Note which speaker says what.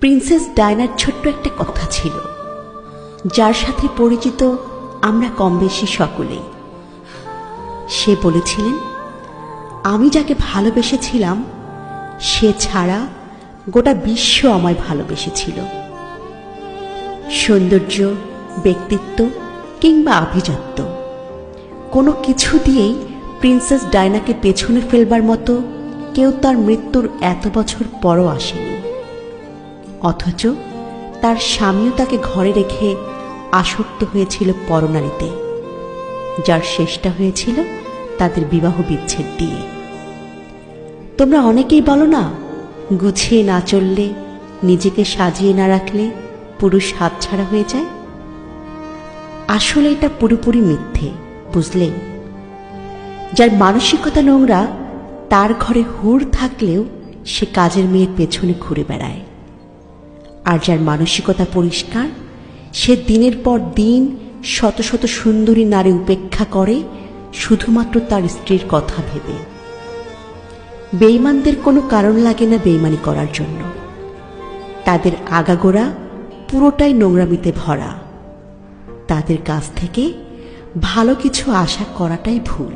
Speaker 1: Princess ডায়নার ছোট্ট একটা কথা ছিল, যার সাথে পরিচিত আমরা কম বেশি সকলেই। সে বলেছিলেন, আমি যাকে ভালোবেসেছিলাম সে ছাড়া গোটা বিশ্ব আমায় ভালোবেসেছিল। সৌন্দর্য, ব্যক্তিত্ব কিংবা আভিজাত্য কোনো কিছু দিয়েই প্রিন্সেস ডায়নাকে পেছনে ফেলবার মতো কেউ তার মৃত্যুর এত বছর পরও আসেনি। অথচ তার স্বামীও তাকে ঘরে রেখে আসক্ত হয়েছিল পরনারীতে, যার শেষটা হয়েছিল তাদের বিবাহ বিচ্ছেদ দিয়ে। তোমরা অনেকেই বলো না, গুছিয়ে না চললে, নিজেকে সাজিয়ে না রাখলে পুরুষ হাতছাড়া হয়ে যায়। আসলে এটা পুরোপুরি মিথ্যে, বুঝলে? যার মানসিকতা নোংরা তার ঘরে হুর থাকলেও সে কাজের মেয়ের পেছনে ঘুরে বেড়ায়, আর যার মানসিকতা পরিষ্কার সে দিনের পর দিন শত শত সুন্দরী নারী উপেক্ষা করে শুধুমাত্র তার স্ত্রীর কথা ভেবে। বেঈমানদের কোনো কারণ লাগে না বেঈমানি করার জন্য, তাদের আগাগোড়া পুরোটাই নোংরামিতে ভরা। তাদের কাছ থেকে ভালো কিছু আশা করাটাই ভুল।